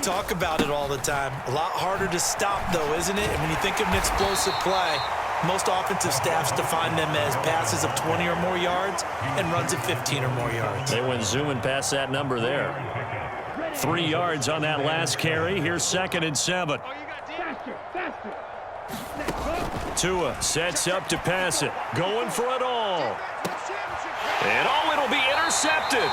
talk about it all the time. A lot harder to stop, though, isn't it? And when you think of an explosive play, most offensive staffs define them as passes of 20 or more yards and runs of 15 or more yards. They went zooming past that number there. 3 yards on that last carry. Here's 2nd and 7. Tua sets up to pass it. Going for it all. And it'll be intercepted.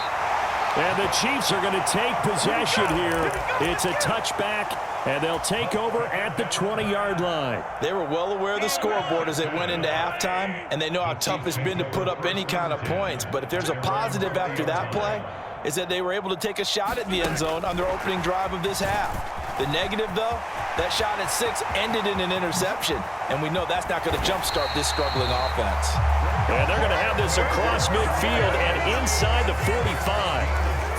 And the Chiefs are going to take possession here. It's a touchback, and they'll take over at the 20-yard line. They were well aware of the scoreboard as they went into halftime, and they know how tough it's been to put up any kind of points. But if there's a positive after that play, is that they were able to take a shot at the end zone on their opening drive of this half. The negative, though, that shot at 6 ended in an interception, and we know that's not going to jumpstart this struggling offense. And they're going to have this across midfield and inside the 45.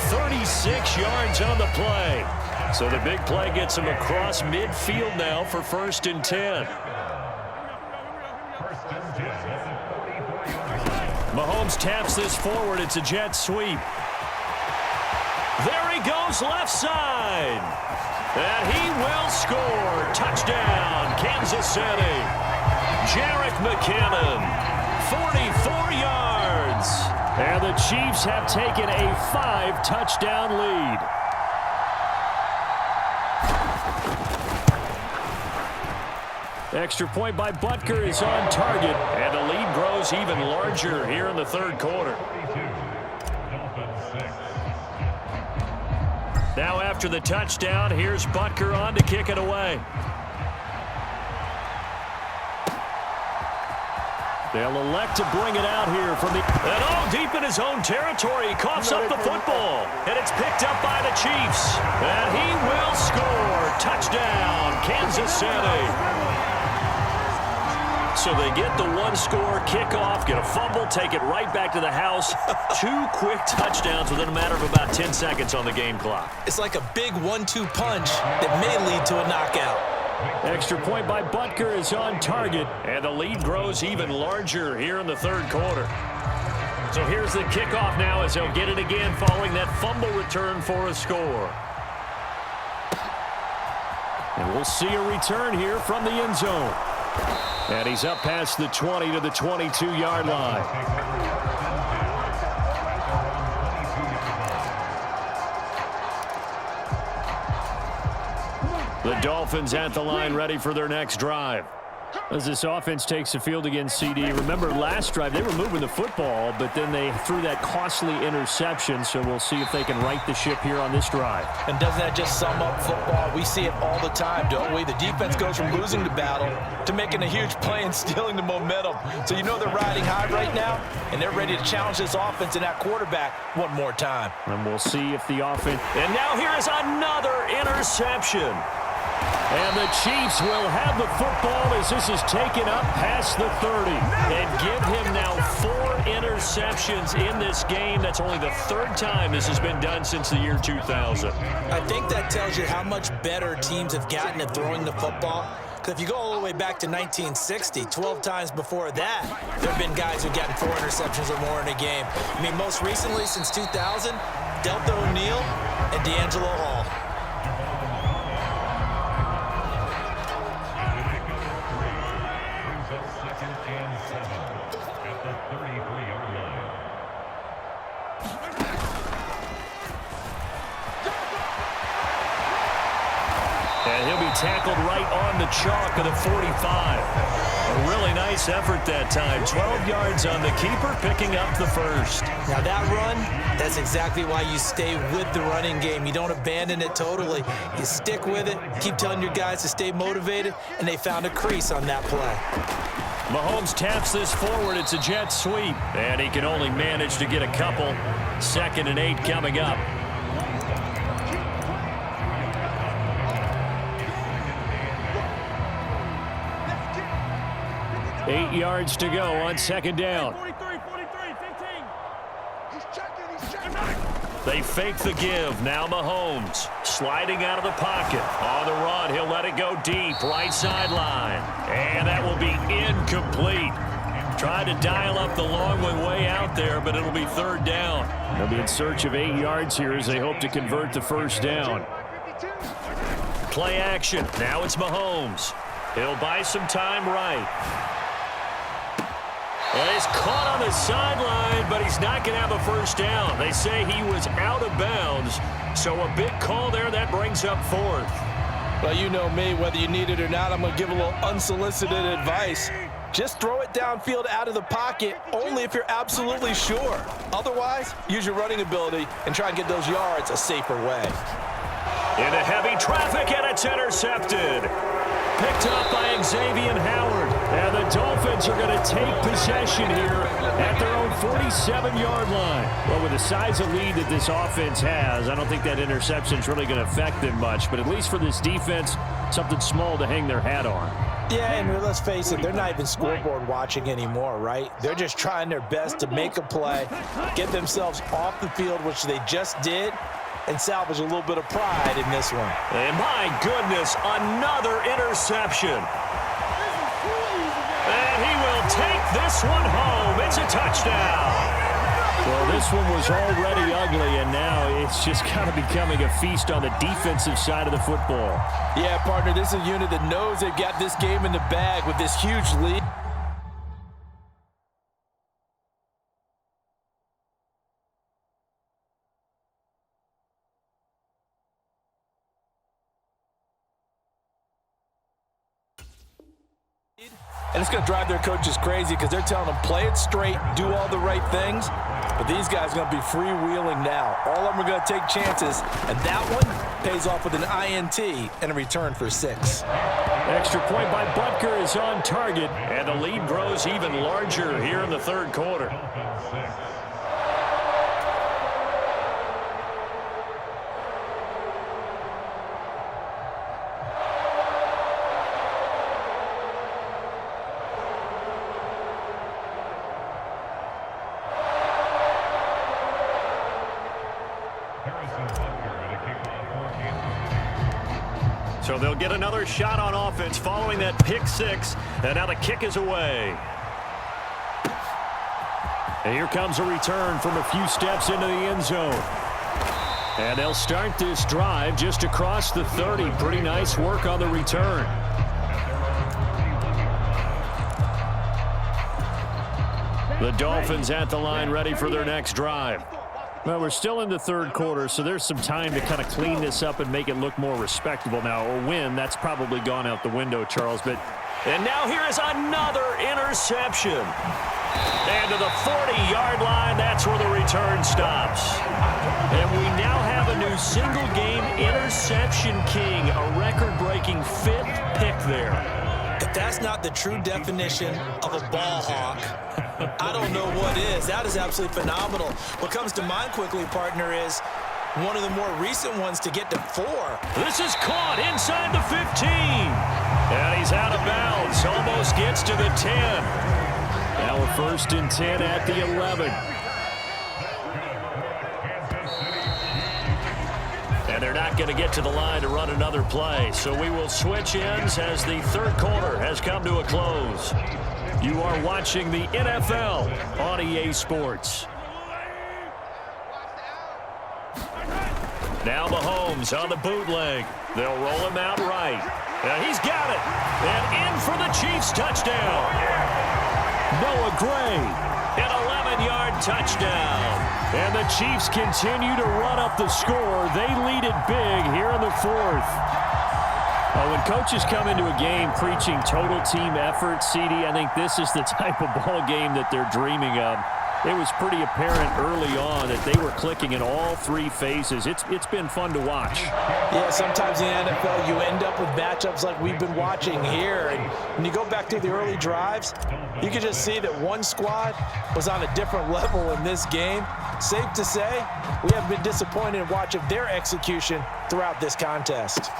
36 yards on the play. So the big play gets them across midfield now for 1st and 10. Mahomes taps this forward. It's a jet sweep. There he goes left side. And he will score. Touchdown, Kansas City. Jerick McKinnon, 44 yards. And the Chiefs have taken a 5-touchdown lead. Extra point by Butker is on target. And the lead grows even larger here in the 3rd quarter. Now after the touchdown, here's Butker on to kick it away. They'll elect to bring it out here from the... And deep in his own territory. He coughs up the football. And it's picked up by the Chiefs. And he will score. Touchdown, Kansas City. So they get the 1-score kickoff, get a fumble, take it right back to the house. 2 quick touchdowns within a matter of about 10 seconds on the game clock. It's like a big 1-2 punch that may lead to a knockout. Extra point by Butker is on target, and the lead grows even larger here in the 3rd quarter. So here's the kickoff now as they'll get it again following that fumble return for a score. And we'll see a return here from the end zone. And he's up past the 20 to the 22-yard line. The Dolphins at the line ready for their next drive. As this offense takes the field against CD, remember last drive they were moving the football, but then they threw that costly interception, so we'll see if they can right the ship here on this drive. And doesn't that just sum up football? We see it all the time, don't we? The defense goes from losing the battle to making a huge play and stealing the momentum. So you know they're riding high right now, and they're ready to challenge this offense and that quarterback one more time. And we'll see if the offense... And now here is another interception. And the Chiefs will have the football as this is taken up past the 30. And give him now 4 interceptions in this game. That's only the 3rd time this has been done since the year 2000. I think that tells you how much better teams have gotten at throwing the football. Because if you go all the way back to 1960, 12 times before that, there have been guys who've gotten 4 interceptions or more in a game. I mean, most recently, since 2000, Delta O'Neal and D'Angelo Hall. And he'll be tackled right on the chalk of the 45. A really nice effort that time. 12 yards on the keeper, picking up the 1st. Now that run, that's exactly why you stay with the running game. You don't abandon it totally. You stick with it, keep telling your guys to stay motivated, and they found a crease on that play. Mahomes taps this forward. It's a jet sweep. And he can only manage to get a couple. 2nd and 8 coming up. 8 yards to go on 2nd down. They fake the give. Now Mahomes sliding out of the pocket. On the run, he'll let it go deep. Right sideline. And that will be incomplete. Tried to dial up the long one way out there, but it'll be 3rd down. They'll be in search of 8 yards here as they hope to convert the 1st down. play action. Now it's Mahomes. He'll buy some time right. And he's caught on the sideline, but he's not going to have a first down. They say he was out of bounds, so a big call there. That brings up fourth. Well, you know me, whether you need it or not, I'm going to give a little unsolicited advice. Just throw it downfield out of the pocket only if you're absolutely sure. Otherwise, use your running ability and try and get those yards a safer way. Into heavy traffic, and it's intercepted. Picked up by Xavier Howard. And the Dolphins are going to take possession here at their own 47-yard line. Well, with the size of lead that this offense has, I don't think that interception is really going to affect them much. But at least for this defense, something small to hang their hat on. Yeah, and let's face it, they're not even scoreboard watching anymore, right? They're just trying their best to make a play, get themselves off the field, which they just did, and salvage a little bit of pride in this one. And my goodness, another interception. And he will take this one home. It's a touchdown. Well, this one was already ugly, and now it's just kind of becoming a feast on the defensive side of the football. Yeah, partner, this is a unit that knows they've got this game in the bag with this huge lead. And it's going to drive their coaches crazy because they're telling them play it straight, do all the right things. But these guys are going to be freewheeling now. All of them are going to take chances, and that one pays off with an INT and a return for 6. Extra point by Butker is on target, and the lead grows even larger here in the third quarter. So they'll get another shot on offense following that pick 6, and now the kick is away. And here comes a return from a few steps into the end zone. And they'll start this drive just across the 30. Pretty nice work on the return. The Dolphins at the line ready for their next drive. Well, we're still in the third quarter, so there's some time to kind of clean this up and make it look more respectable now. A win, that's probably gone out the window, Charles. And now here is another interception. And to the 40-yard line, that's where the return stops. And we now have a new single-game interception king, a record-breaking 5th pick there. If that's not the true definition of a ball hawk, I don't know what is. That is absolutely phenomenal. What comes to mind quickly, partner, is one of the more recent ones to get to 4. This is caught inside the 15. And he's out of bounds. Almost gets to the 10. Now a 1st and 10 at the 11. And they're not going to get to the line to run another play. So we will switch ends as the third quarter has come to a close. You are watching the NFL on EA Sports. Now Mahomes on the bootleg. They'll roll him out right. And he's got it. And in for the Chiefs touchdown. Noah Gray, an 11-yard touchdown. And the Chiefs continue to run up the score. They lead it big here in the 4th. When coaches come into a game preaching total team effort, CD, I think this is the type of ball game that they're dreaming of. It was pretty apparent early on that they were clicking in all 3 phases. It's been fun to watch. Yeah, sometimes in the NFL you end up with matchups like we've been watching here. And when you go back to the early drives, you can just see that one squad was on a different level in this game. Safe to say, we have been disappointed in watching their execution throughout this contest.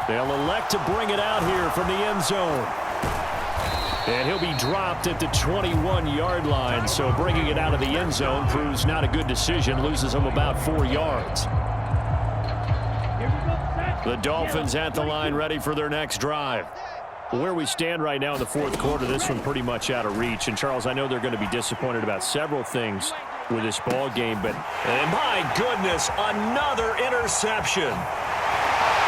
They'll elect to bring it out here from the end zone. And he'll be dropped at the 21-yard line, so bringing it out of the end zone proves not a good decision, loses him about 4 yards. The Dolphins at the line ready for their next drive. Where we stand right now in the 4th quarter, this one pretty much out of reach. And, Charles, I know they're going to be disappointed about several things with this ball game, but and my goodness, another interception.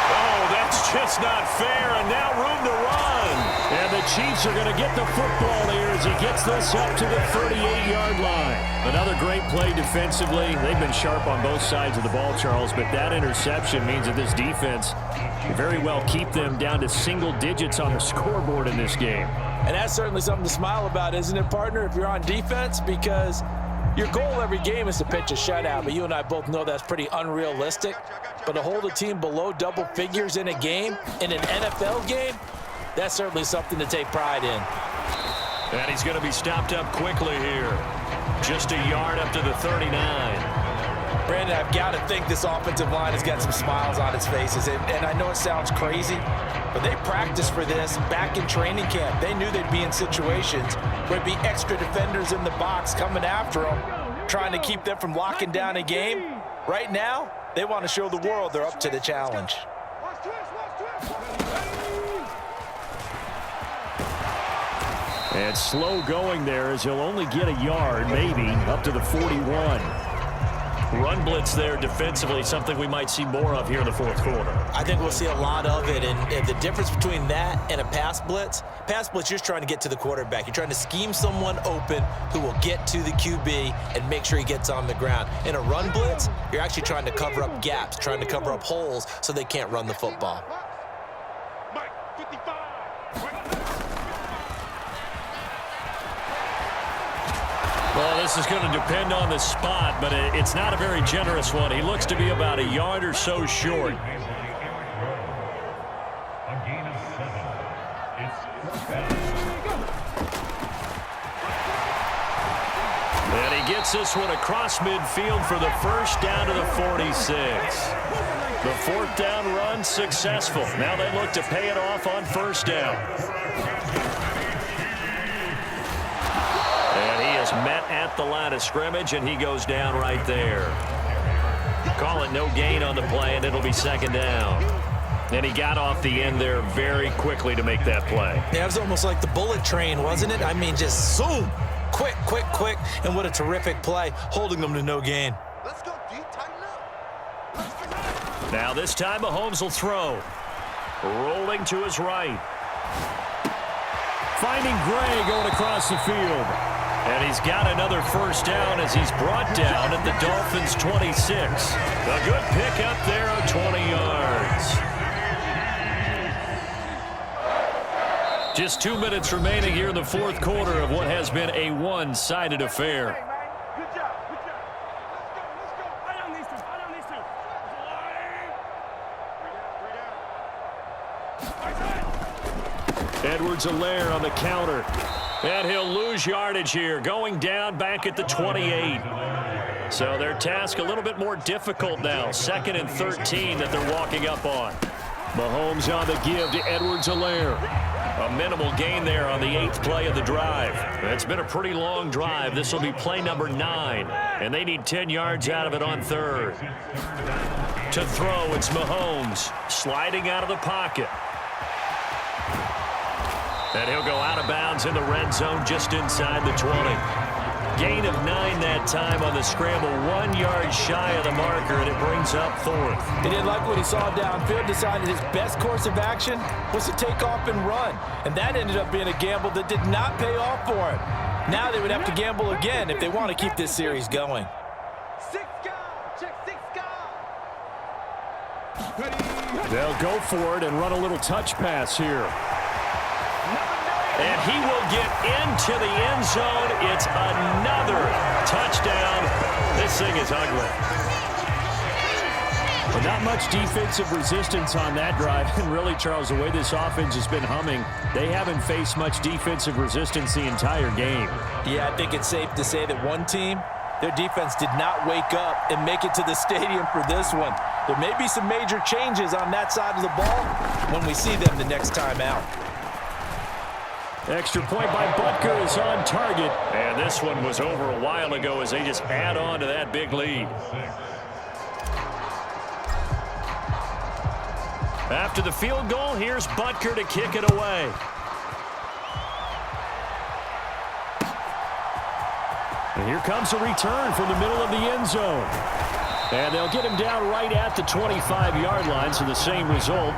Oh, that's just not fair, and now room to run. And the Chiefs are going to get the football here as he gets this up to the 38-yard line. Another great play defensively. They've been sharp on both sides of the ball, Charles, but that interception means that this defense can very well keep them down to single digits on the scoreboard in this game. And that's certainly something to smile about, isn't it, partner, if you're on defense? Because your goal every game is to pitch a shutout, but you and I both know that's pretty unrealistic. But to hold a team below double figures in a game, in an NFL game, that's certainly something to take pride in. And he's going to be stopped up quickly here. Just a yard up to the 39. Brandon, I've got to think this offensive line has got some smiles on its faces. And I know it sounds crazy, but they practiced for this back in training camp. They knew they'd be in situations where there'd be extra defenders in the box coming after them, trying to keep them from locking down a game. Right now, they want to show the world they're up to the challenge. And slow going there as he'll only get a yard, maybe, up to the 41. Run blitz there defensively, something we might see more of here in the fourth quarter. I think we'll see a lot of it, and the difference between that and a pass blitz, you're just trying to get to the quarterback. You're trying to scheme someone open who will get to the QB and make sure he gets on the ground. In a run blitz, you're actually trying to cover up gaps, trying to cover up holes so they can't run the football. Well, this is going to depend on the spot, but it's not a very generous one. He looks to be about a yard or so short. And he gets this one across midfield for the first down to the 46. The fourth down run successful. Now they look to pay it off on first down. Met at the line of scrimmage, and he goes down right there. Call it no gain on the play, and it'll be second down. And he got off the end there very quickly to make that play. Yeah, it was almost like the bullet train, wasn't it? I mean, just zoom, quick, quick, quick, and what a terrific play, holding them to no gain. Let's go, D. Tighten up. Now this time Mahomes will throw. Rolling to his right. Finding Gray going across the field. And he's got another first down as he's brought down at the Dolphins' 26. A good pickup there of 20 yards. Just 2 minutes remaining here in the fourth quarter of what has been a one-sided affair. Good job. Good job. Let's go. Right on these two. Right on these two. Edwards-Helaire on the counter. And he'll lose yardage here, going down back at the 28. So their task a little bit more difficult now. 2nd and 13 that they're walking up on. Mahomes on the give to Edwards-Helaire. A minimal gain there on the 8th play of the drive. It's been a pretty long drive. This will be play number 9. And they need 10 yards out of it on 3rd. To throw, it's Mahomes sliding out of the pocket. And he'll go out of bounds in the red zone just inside the 20. Gain of 9 that time on the scramble, 1 yard shy of the marker, and it brings up 4th. He didn't like what he saw downfield, decided his best course of action was to take off and run. And that ended up being a gamble that did not pay off for him. Now they would have to gamble again if they want to keep this series going. 6 guard. Check 6 guard. They'll go for it and run a little touch pass here. And he will get into the end zone. It's another touchdown. This thing is ugly. But not much defensive resistance on that drive. And really, Charles, the way this offense has been humming, they haven't faced much defensive resistance the entire game. Yeah, I think it's safe to say that one team, their defense did not wake up and make it to the stadium for this one. There may be some major changes on that side of the ball when we see them the next time out. Extra point by Butker is on target. And this one was over a while ago as they just add on to that big lead. After the field goal, here's Butker to kick it away. And here comes a return from the middle of the end zone. And they'll get him down right at the 25-yard line, so the same result.